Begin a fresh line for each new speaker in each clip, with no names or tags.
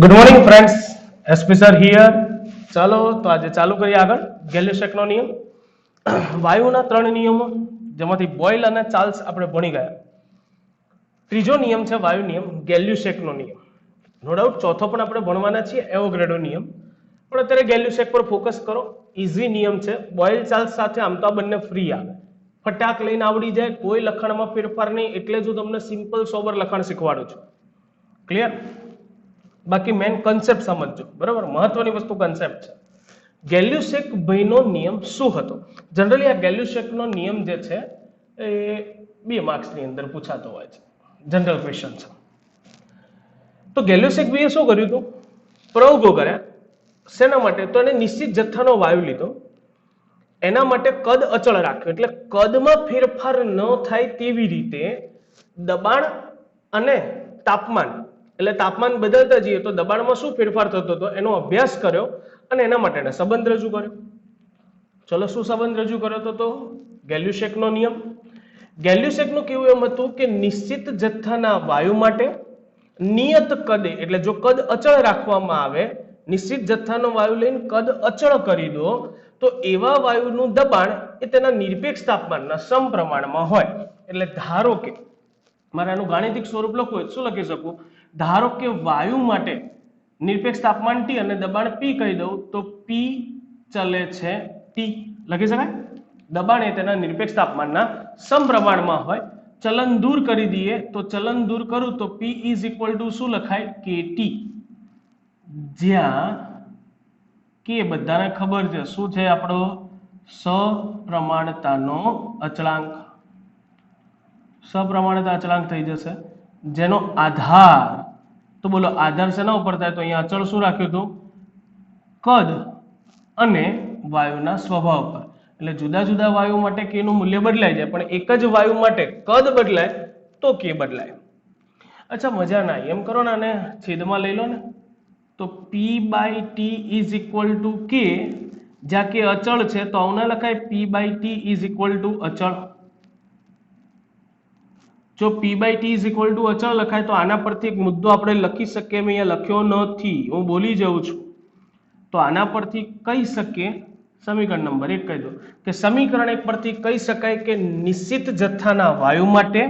Good morning friends, SP sir here. ચાલો તો આજે ચાલુ કરીએ આગળ ગેલ્યુસેકનો નિયમ. વાયુના ત્રણ નિયમો, જેમાંથી બોઇલ અને ચાર્લ્સ આપણે ભણી ગયા. ત્રીજો નિયમ છે વાયુ નિયમ, ગેલ્યુસેકનો નિયમ. નો ડાઉટ ચોથો પણ આપણે ભણવાના છીએ, એવોગ્રેડો નિયમ. પણ અત્યારે ગેલ્યુસેક પર ફોકસ કરો. ઇઝી નિયમ છે. બોઇલ ચાર્લ્સ સાથે આમ તો આ બંને ફ્રી આવે, ફટાક લઈને આવડી જાય, કોઈ લખાણમાં ફેરફાર નહીં. એટલે જ હું તમને સિમ્પલ સોબર લખાણ શીખવાડું છું. ક્લિયર? બાકી મેન કન્સેપ્ટ સમજજો, બરાબર? મહત્વની વસ્તુ કન્સેપ્ટ છે. ગેલ્યુસેક ભાઈનો નિયમ શું હતો? જનરલી આ ગેલ્યુસેકનો નિયમ જે છે એ 2 માર્ક્સની અંદર પૂછાતો હોય છે, જનરલ ક્વેશ્ચન છે. તો ગેલ્યુસેક ભાઈએ શું કર્યું હતું? પ્રયોગો કર્યા. શેના માટે? તો એને નિશ્ચિત જથ્થાનો વાયુ લીધો, એના માટે કદ અચળ રાખ્યો, એટલે કદમાં ફેરફાર ન થાય તેવી રીતે દબાણ અને તાપમાન, એટલે તાપમાન બદલતા જઈએ તો દબાણમાં શું ફેરફાર થતો હતો એનો અભ્યાસ કર્યો અને એના માટે સંબંધ રજૂ કર્યો. ચલો, શું સંબંધ રજૂ કર્યો તો ગેલ્યુસેકનો નિયમ. ગેલ્યુસેકનું કેવું એમ હતું કે નિશ્ચિત જથ્થાના વાયુ માટે નિયત કદે, એટલે જો કદ અચળ રાખવામાં આવે, નિશ્ચિત જથ્થાનો વાયુ લઈને કદ અચળ કરી દો તો એવા વાયુનું દબાણ એ તેના નિરપેક્ષ તાપમાનના સમપ્રમાણમાં હોય. એટલે ધારો કે મારે આનું ગાણિતિક સ્વરૂપ લખવું હોય શું લખી શકું? ધારો કે વાયુ માટે નિરપેક્ષ તાપમાન T અને દબાણ P કહી દઉં તો P ચલે છે T લખી શકાય. દબાણ એ તેના નિરપેક્ષ તાપમાનના સમપ્રમાણમાં હોય. ચલન દૂર કરી દઈએ તો ચલન દૂર કરું તો P ઇઝ ઇક્વલ ટુ શું લખાય? KT, જ્યાં કે બધાને ખબર છે શું છે આપણો સપ્રમાણતાનો અચળાંક. સપ્રમાણતા અચળાંક થઈ જશે, જેનો આધાર, તો બોલો આધાર શેના ઉપર થાય? તો અહીંયા અચળ શું રાખ્યું હતું? કદ અને વાયુના સ્વભાવ પર. એટલે જુદા જુદા વાયુ માટે કે નું મૂલ્ય બદલાઈ જાય, પણ એક જ વાયુ માટે કદ બદલાય તો કે બદલાય. અચ્છા, મજા ના એમ કરો ને, આને છેદમાં લઈ લો ને, તો P/T is equal two K, જ્યાં કે અચળ છે તો આવું ના લખાય P/T ઇઝ ઇક્વલ ટુ અચળ. જો P/T ઇઝ ઇક્વલ ટુ અચળ લખાય તો આના પરથી એક મુદ્દો આપણે લખી શકીએ. મેં અહીંયા લખ્યો નથી, હું બોલી જાઉં છું. તો આના પરથી કહી શકીએ, સમીકરણ નંબર 1 કહી દો કે સમીકરણ 1 પરથી કહી શકાય કે નિશ્ચિત જથ્થાના વાયુ માટે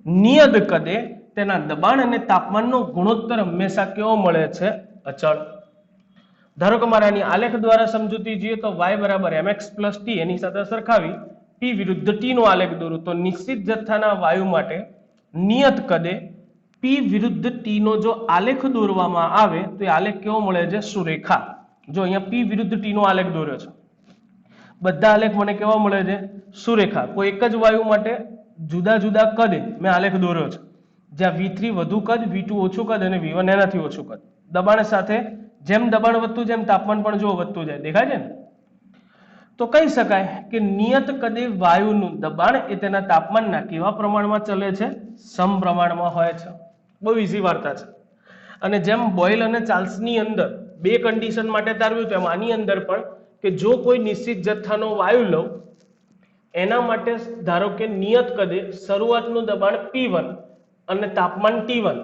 નિયત કદે તેના દબાણ અને તાપમાનનો ગુણોત્તર હંમેશા કેવો મળે છે? અચળ. ધારો કે મારે આની આલેખ દ્વારા સમજૂતી જોઈએ તો y બરાબર mx પ્લસ t, એની સાથે સરખાવી p વિરુદ્ધ t નો આલેખ દોરું તો નિશ્ચિત જથ્થાના વાયુ માટે નિયત કદે p વિરુદ્ધ t નો જો આલેખ દોરવામાં આવે તો એ આલેખ કેવો મળે છે? સુરેખા. જો અહીંયા p વિરુદ્ધ t નો આલેખ દોર્યો છે, બધા આલેખ મને કેવા મળે છે? સુરેખા. કોઈ એક જ વાયુ માટે જુદા જુદા કદે મેં આલેખ દોર્યો છે, જ્યાં V3 વધુ કદ, V2 ઓછું કદ અને V1 એનાથી ઓછું કદ. દબાણ સાથે જેમ દબાણ વધતું જેમ તાપમાન પણ જો વધતું જાય, દેખાય છે ને? તો કહી શકાય કે નિયત કદે વાયુનું દબાણ એ તેના તાપમાનના કેવા પ્રમાણમાં ચલે છે? સમપ્રમાણમાં હોય છે. બહુ ઈઝી વાર્તા છે. અને જેમ બોઇલ અને ચાર્લ્સની અંદર 2 કન્ડિશન માટે તારવ્યું તેમ આની અંદર પણ કે જો કોઈ નિશ્ચિત જથ્થાનો વાયુ લઉં, એના માટે ધારો કે નિયત કદે શરૂઆતનું દબાણ P1 અને તાપમાન T1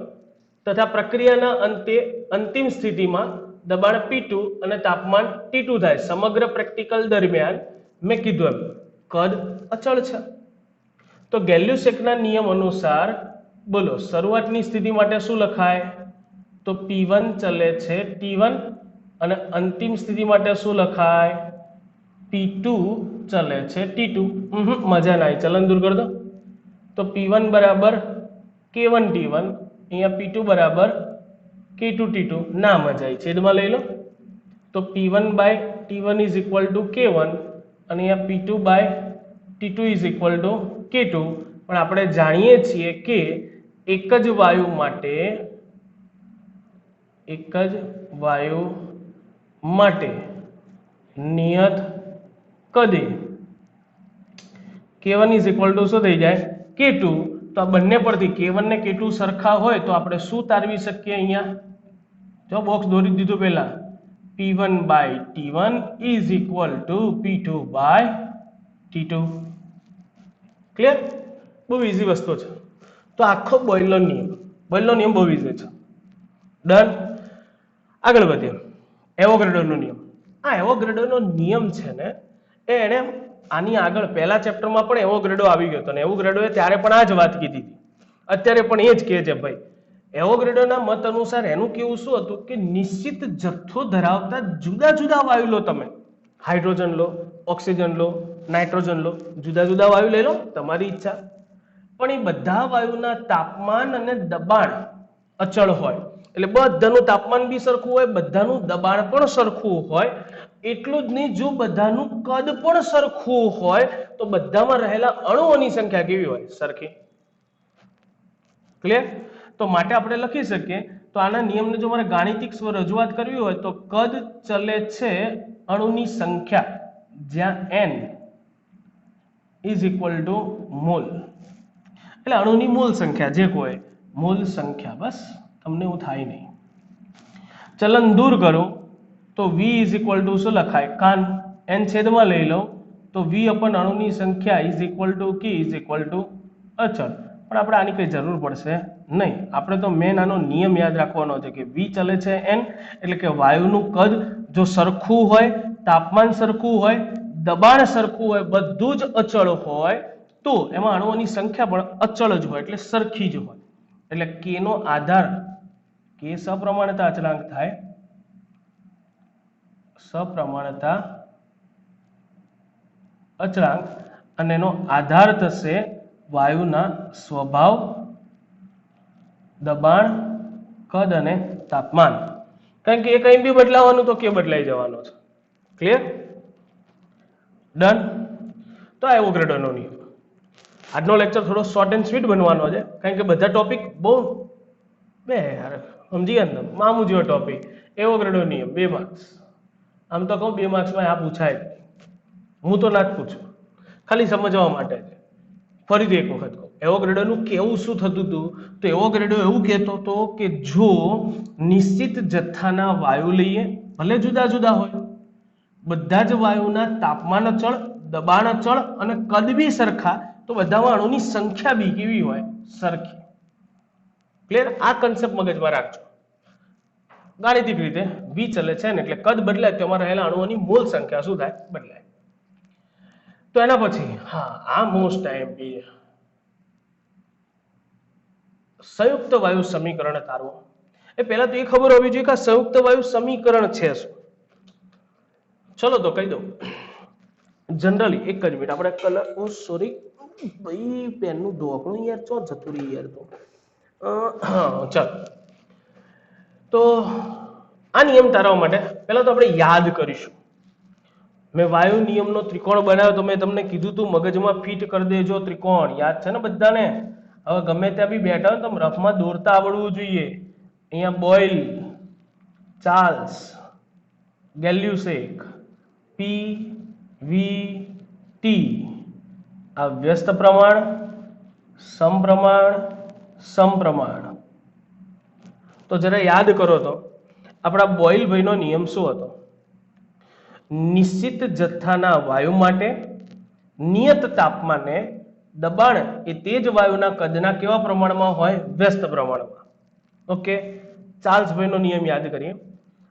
તથા પ્રક્રિયાના અંતે અંતિમ સ્થિતિમાં દબાણ P2 અને તાપમાન T2 થાય. સમગ્ર પ્રેક્ટિકલ દરમિયાન મેં કીધું એમ કદ અચળ છે. તો ગેલ્યુસેકના નિયમ અનુસાર બોલો શરૂઆતની સ્થિતિ માટે શું લખાય? તો P1 ચલે છે T1 અને અંતિમ સ્થિતિ માટે શું લખાય? P2 ચલે છે T2. મજા ના આવી, ચલન દૂર કરી દો તો P1 બરાબર K1 T1, અહીંયા P2 બરાબર K2 T2. ના મજા આવી, છેદમાં લઈ લો તો P1/T1 is equal two K1 અને અહીંયા P2/T2 is equal two K2. પણ આપણે જાણીએ છીએ કે એક જ વાયુ માટે નિયત કદે K1 ઇઝ ઇક્વલ ટુ શું થઈ જાય? K2. તો આ બંને પરથી K1 ને K2 સરખા હોય તો આપણે શું તારવી શકીએ? અહીંયા જો બોક્સ દોરી દીધું પહેલા, P1/T1 is equal two P2/T2. Clear? બહુ ઈઝી વસ્તુ છે. તો આખો બોઇલનો નિયમ બહુ ઈઝી છે. ડન. આગળ વધીએ. એવોગાડ્રોનો નિયમ. આ એવોગાડ્રોનો નિયમ છે ને એને આની આગળ પહેલા ચેપ્ટરમાં પણ એવોગાડ્રો આવી ગયો હતો ને એવોગાડ્રોએ ત્યારે પણ આ જ વાત કીધી હતી. અત્યારે પણ એ જ કહે છે ભાઈ. એવોગાડ્રોના મત અનુસાર એનું કેવું શું હતું કે નિશ્ચિત જથ્થો ધરાવતા જુદા જુદા વાયુ લો તમે. હાઇડ્રોજન લો, ઓક્સિજન લો, નાઇટ્રોજન લો, જુદા જુદા વાયુ લઈ લો તમારી ઈચ્છા. પણ એ બધા વાયુના તાપમાન અને દબાણ અચળ હોય. એટલે બધાનું તાપમાન બી સરખું હોય, બધાનું દબાણ પણ સરખું હોય. એટલું જ નહીં, જો બધાનું કદ પણ સરખું હોય તો બધામાં રહેલા અણુઓની સંખ્યા કેવી હોય? સરખી. ક્લિયર? તો માટે આપણે લખી શકીએ તો આના નિયમને જો મારે ગાણિતિક રજૂઆત કરવી હોય તો કદ ચલે છે અણુની સંખ્યા, જ્યાં n is equal to mole. એટલે અણુની મોલ સંખ્યા જે કોઈ મોલ સંખ્યા, બસ તમને એવું થાય નહીં. ચલન દૂર કરો તો v ઇઝ ઇક્વલ ટુ શું લખાય? કાન n છેદમાં લઈ લો તો v અપન અણુની સંખ્યા ઇઝ ઇક્વલ ટુ કી ઇઝ ઇક્વલ ટુ અચળ. પણ આપણે આની કઈ જરૂર પડશે નહીં. આપણે તો મેન આનો નિયમ યાદ રાખવાનો છે કે v ચલે છે n, એટલે કે વાયુનું કદ જો સરખું હોય, તાપમાન સરખું હોય, દબાણ સરખું હોય, બધું જ અચળ હોય તો એમાં અણુઓની સંખ્યા પણ અચળ જ હોય, એટલે સરખી જ હોય. એટલે k નો આધાર, k સપ્રમાણતા અચળાંક થાય. સપ્રમાણતા અચળાંક અને એનો આધાર થશે વાયુના સ્વભાવ, દબાણ, કદ અને તાપમાન. કારણ કે એ કંઈ બી બદલાવાનું તો કે બદલાઈ જવાનો છે. ક્લિયર? ડન? તો આ એવોગાડ્રોનો નિયમ. આજનો લેક્ચર થોડો શોર્ટ એન્ડ સ્વીટ બનવાનો છે કારણ કે બધા ટોપિક બહુ યાર સમજી ગયા ને, મામૂ જેવો ટોપિક. એવોગાડ્રો નિયમ 2 માર્ક્સ. આમ તો કહું 2 માર્ક્સમાં આ પૂછાય, હું તો ના જ પૂછું, ખાલી સમજવા માટે. ફરીથી એક વખત કહું, એવોગાડ્રોનું કેવું શું થતું હતું તો એવોગાડ્રો એવું કહેતો હતો કે જો નિશ્ચિત જથ્થાના વાયુ લઈએ, ભલે જુદા જુદા હોય, બધા જ વાયુના તાપમાન અચળ, દબાણ અચળ અને કદ બી સરખા, તો બધામાં અણુની સંખ્યા બી કેવી હોય? સરખી. ક્લિયર? આ કન્સેપ્ટ મગજમાં રાખજો. ગાણિતિક રીતે v ચલે છે ને એટલે કદ બદલાય તો એમાં રહેલા અણુઓની મોલ સંખ્યા શું થાય? બદલાય. તો એના પછી આ મોસ્ટ આઈએમપી, સંયુક્ત વાયુ સમીકરણ તારવો. એ પહેલા તો એ ખબર હોવી જોઈએ કે આ સંયુક્ત વાયુ સમીકરણ છે શું. ચલો તો કહી દઉં. જનરલી એક જ મિનિટ આપણે કલર, સોરી ભાઈ પેનનું ધોકણું યાર ચો જતું રહી યાર. ચાલો તો આ નિયમ તારવા માટે પહેલા તો આપણે યાદ કરીશું. મેં વાયુ નિયમનો ત્રિકોણ બનાવ્યો તો મેં તમને કીધું તું મગજમાં ફિટ કરી દેજો ત્રિકોણ. યાદ છે ને બધાને? હવે ગમે ત્યાં બી બેઠા હોય તો રફમાં દોરતા આવડવું જોઈએ. અહીંયા બોઇલ, ચાર્લ્સ, ગેલ્યુસેક, પી વી ટી, આ વ્યસ્ત પ્રમાણ, સમપ્રમાણ, સમપ્રમાણ. તો જરા યાદ કરો તો આપણા બોઇલ ભાઈનો નિયમ શું હતો? નિશ્ચિત જથ્થાના વાયુ માટે નિયત તાપમાને દબાણ એ તે જ વાયુના કદના કેવા પ્રમાણમાં હોય? વ્યસ્ત પ્રમાણમાં. ઓકે, ચાર્લ્સ ભાઈનો નિયમ યાદ કરીએ.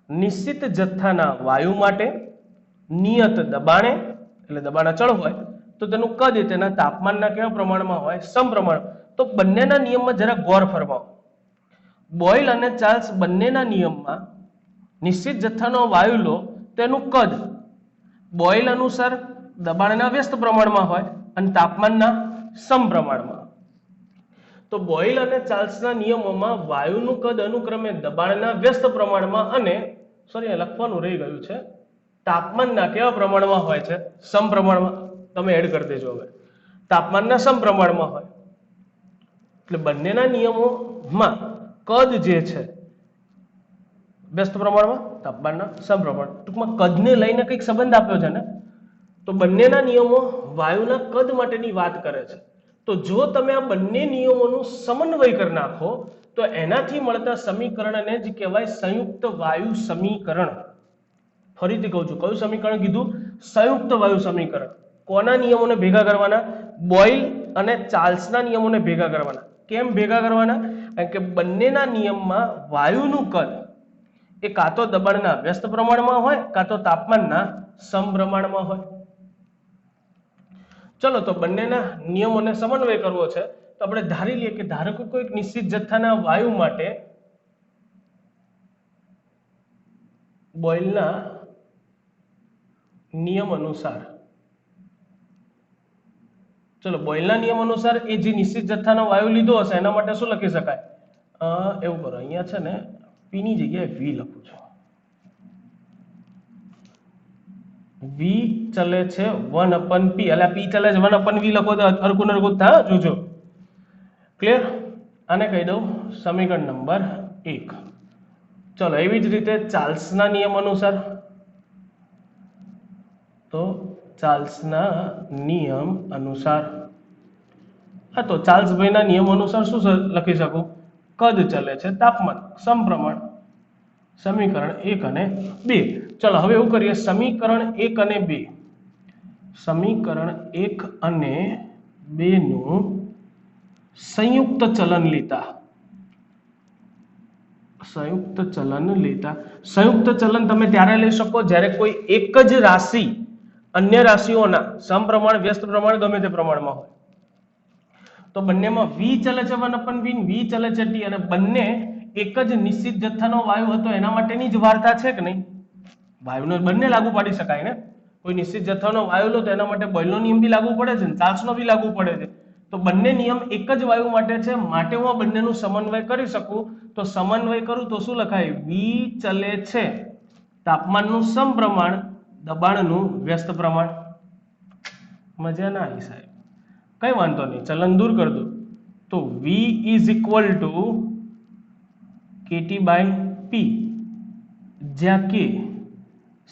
નિશ્ચિત જથ્થાના વાયુ માટે નિયત દબાણે, એટલે દબાણ અચળ હોય તો તેનું કદ તેના તાપમાનના કેવા પ્રમાણમાં હોય? સમપ્રમાણ. તો બંનેના નિયમમાં જરા ગોર ફરમાવો. બોઇલ અને ચાર્લ્સ બંનેના નિયમમાં નિશ્ચિત જથ્થાનો વાયુ લો તેનું કદ બોઇલ અનુસાર દબાણના વ્યસ્ત પ્રમાણમાં હોય અને તાપમાનના સમપ્રમાણમાં. તો બોઇલ અને ચાર્લ્સના નિયમોમાં વાયુનું કદ અનુક્રમે દબાણના વ્યસ્ત પ્રમાણમાં અને લખવાનું રહી ગયું છે, તાપમાનના કેવા પ્રમાણમાં હોય છે? સમપ્રમાણમાં. તમે એડ કરી દેજો. હવે તાપમાનના સમપ્રમાણમાં હોય એટલે બંનેના નિયમોમાં કદ જે છે વ્યસ્ત પ્રમાણમાં, તાપમાનના સમપ્રમાણ. ટૂંકમાં કદને લઈને કંઈક સંબંધ આપ્યો છે ને, તો બંનેના નિયમો વાયુના કદ માટેની વાત કરે છે. તો જો તમે આ બંને નિયમોનું સમન્વય કરી નાખો તો એનાથી મળતા સમીકરણને જ કહેવાય સંયુક્ત વાયુ સમીકરણ. ફરીથી કહું છું, કયું સમીકરણ કીધું? સંયુક્ત વાયુ સમીકરણ. કોના નિયમોને ભેગા કરવાના? બોઇલ અને ચાર્લ્સના નિયમોને ભેગા કરવાના. કેમ ભેગા કરવાના? કારણ કે બંનેના નિયમમાં વાયુનું કદ એ કાં તો દબાણના વ્યસ્ત પ્રમાણમાં હોય કાં તો તાપમાનના સમપ્રમાણમાં હોય. ચલો તો બંનેના નિયમોને સમન્વય કરવો છે તો આપણે ધારી લઈએ કે ધારો કે કોઈ નિશ્ચિત જથ્થાના વાયુ માટે બોયલના નિયમ અનુસાર, ચલો બોયલના નિયમ અનુસાર એ જે નિશ્ચિત જથ્થાનો વાયુ લીધો હશે એના માટે શું લખી શકાય? એવું કરો, અહીંયા છે ને પી ની જગ્યાએ વી લખું છું. વી ચલે છે 1/p, એટલે પી ચલે છે 1/v લખો તો અરકુન અરકુન થાય. જોજો ક્લિયર. આને કહી દઉં સમીકરણ નંબર 1. ચલો એવી જ રીતે ચાર્લ્સના નિયમ અનુસાર, તો ચાર્લ્સના નિયમ અનુસાર, હા તો ચાર્લ્સભાઈના નિયમ અનુસાર શું લખી શકું? કદ ચલે છે તાપમાન સમપ્રમાણ. સમીકરણ 1 અને 2. ચલો હવે એવું કરીએ, સમીકરણ 1 અને 2, સમીકરણ 1 અને 2 નું સંયુક્ત ચલન લેતા, સંયુક્ત ચલન લેતા. સંયુક્ત ચલન તમે ત્યારે લઈ શકો જ્યારે કોઈ એક જ રાશિ અન્ય રાશિઓના સમપ્રમાણ વ્યસ્ત પ્રમાણ ગમે તે પ્રમાણમાં હોય. તો બંનેમાં v ચલે છે 1/v, v ચલે છે t, અને બંને એક જ નિશ્ચિત જથ્થાનો વાયુ હતો એના માટેની જ વાર્તા છે કે નહીં? વાયુનો બંને લાગુ પાડી શકાય ને. કોઈ નિશ્ચિત જથ્થાનો વાયુ લો તો એના માટે બોયલનો નિયમ બી લાગુ પડે છે ને ચાર્લ્સનો બી લાગુ પડે છે. તો બંને નિયમ એક જ વાયુ માટે છે, માટે હું આ બંનેનું સમન્વય કરી શકું. તો સમન્વય કરું તો શું લખાય? v ચલે છે તાપમાનનું સમપ્રમાણ દબાણનું વ્યસ્ત પ્રમાણ. મજા ના આવી સાહેબ? કઈ વાંધો નહીં, ચલન દૂર કરી દો. તો v is equal two kT/p, જ્યાં k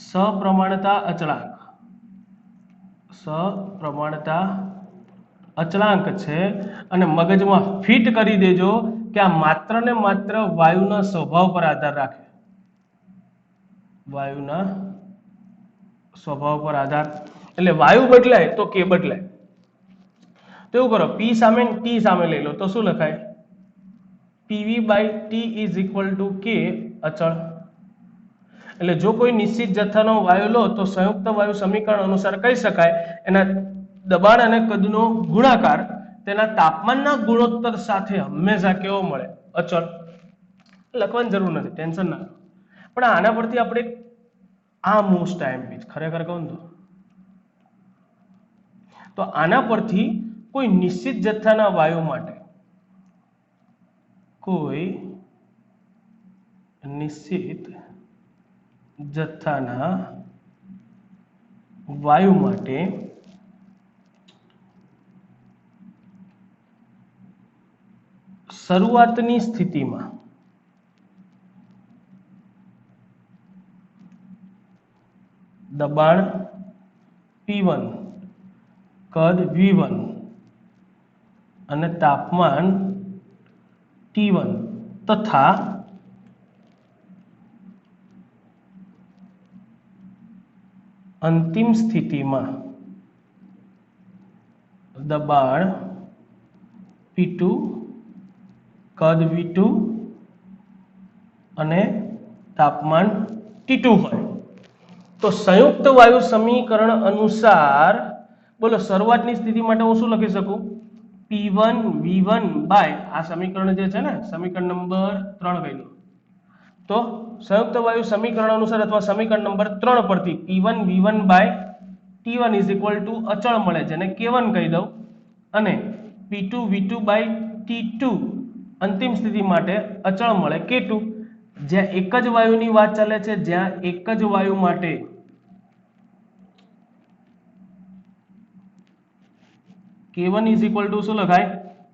સપ્રમાણતા અચળાંક, સપ્રમાણતા અચળાંક છે. અને મગજમાં ફિટ કરી દેજો કે આ માત્ર ને માત્ર વાયુના સ્વભાવ પર આધાર રાખે, વાયુના સ્વભાવ પર આધાર. એટલે વાયુ બદલાય તો કે બદલાય. તો એવું કરો, p સામે t સામે લઈ લો તો શું લખાય? pv/t is equal two k અચળ. એટલે જો કોઈ નિશ્ચિત જથ્થાનો વાયુ લો તો સંયુક્ત વાયુ સમીકરણ અનુસાર કહી શકાય એના દબાણ અને કદનો ગુણાકાર તેના તાપમાનના ગુણોત્તર સાથે હંમેશા કેવો મળે? અચળ. લખવાની જરૂર નથી, ટેન્શન ના. પણ આના પરથી આપણે આ મોસ્ટ આઈએમપી ખરેખર કહું તો આના પરથી કોઈ નિશ્ચિત જથ્થાના વાયુ માટે, કોઈ નિશ્ચિત જથ્થાના વાયુ માટે શરૂઆતની સ્થિતિમાં દબાણ P1, કદ V1 અને તાપમાન T1 તથા અંતિમ સ્થિતિમાં દબાણ P2, કદ V2 અને તાપમાન T2 હોય તો સંયુક્ત વાયુ સમીકરણ અનુસાર બોલો શરૂઆતની સ્થિતિ માટે હું શું લખી શકું? P1 V1 બાય આ સમીકરણ જે છે ને સમીકરણ નંબર 3 કહી દો. તો સંયુક્ત વાયુ સમીકરણ અનુસાર અથવા સમીકરણ નંબર 3 પરથી P1 V1 by T1 is equal to અચળ મળે જેને K1 કહી દઉં, અને P2 V2 બાય T2 અંતિમ સ્થિતિ માટે અચળ મળે K2. જ્યાં એક જ વાયુની વાત ચાલે છે, જ્યાં એક જ વાયુ માટે K1 is equal to શું લખાય?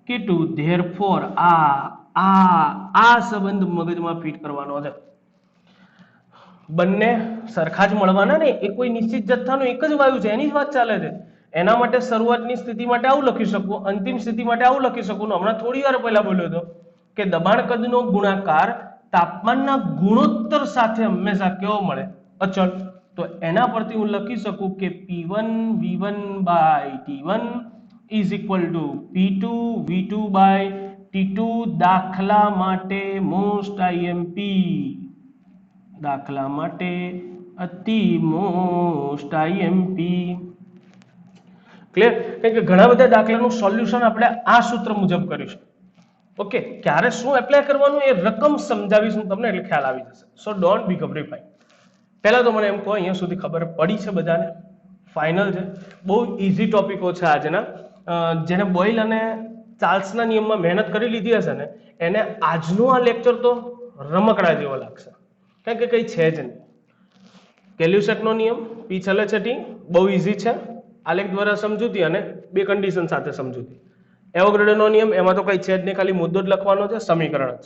K2. therefore આ સંબંધ મગજમાં ફિટ કરવાનો છે. બંને સરખા જ મળવાના ને, એ કોઈ નિશ્ચિત જથ્થાનો એક જ વાયુ છે એની જ વાત ચાલે છે. એના માટે શરૂઆતની સ્થિતિ માટે આવું લખી શકું, અંતિમ સ્થિતિ માટે આવું લખી શકું. હમણાં થોડી વાર પહેલા બોલ્યો હતો કે દબાણ કદનો ગુણાકાર તાપમાનના ગુણોત્તર સાથે હંમેશા કેવો મળે? અચળ. તો એના પરથી હું લખી શકું કે P1 V1 by T1 is equal to P2 V2 by T2. દાખલા માટે મોસ્ટ IMP દાખલા માટે અતિ મોસ્ટ આઈએમપી ક્લિયર. કારણ કે ઘણા બધા દાખલાનું સોલ્યુશન આપણે આ સૂત્ર મુજબ કરીશું. ઓકે, ક્યારે શું એપ્લાય કરવાનું એ રકમ સમજાવીશું તમને એટલે ખ્યાલ આવી જશે. સો ડોન્ટ બી ગભરાઈ. પહેલા તો મને એમ કહો અહીંયા સુધી ખબર પડી છે બધાને? ફાઇનલ છે. બહુ ઇઝી ટોપિકો છે આજના. જેને બોઇલ અને ચાર્લ્સના નિયમમાં મહેનત કરી લીધી હશે ને એને આજનો આ લેક્ચર તો રમકડા જેવો લાગશે, કારણ કે કંઈ છે જ નહીં. કેલ્યુસેકનો નિયમ પી છેલ્લે છે ટી, બહુ ઇઝી છે. આલેખ દ્વારા સમજૂતી અને બે કન્ડિશન સાથે સમજૂતી. એવોગાડ્રોનો નિયમ, એમાં તો કંઈ છે જ નહીં, ખાલી મુદ્દો જ લખવાનો છે, સમીકરણ જ.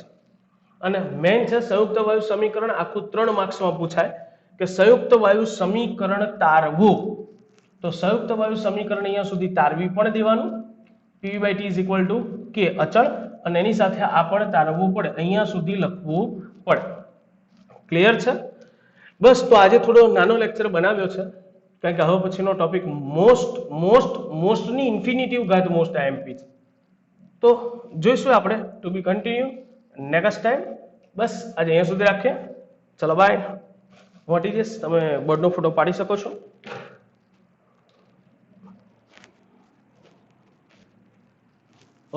અને મેઇન છે સંયુક્ત વાયુ સમીકરણ. આખું 3 માર્ક્સમાં પૂછાય કે સંયુક્ત વાયુ સમીકરણ તારવું. તો સંયુક્ત વાયુ સમીકરણ અહીંયા સુધી તારવી પણ દેવાનું. P/T = K અચળ, અને એની સાથે આ પણ તારવવું પડે, અહીંયા સુધી લખવું પડે. ક્લિયર છે? બસ, તો આજે થોડો નાનો લેક્ચર બનાવ્યો છે, કારણ કે હવે પછીનો ટોપિક મોસ્ટની ઇન્ફિનિટિવ ઘાત મોસ્ટ આઈએમપી છે. તો જોઈશું આપણે. ટુ બી કન્ટિન્યુ નેક્સ્ટ ટાઈમ. બસ આજે અહીંયા સુધી રાખીએ. ચલો બાય. What is this? તમે બોર્ડનો ફોટો પાડી શકો છો.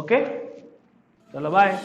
ઓકે, ચલો બાય.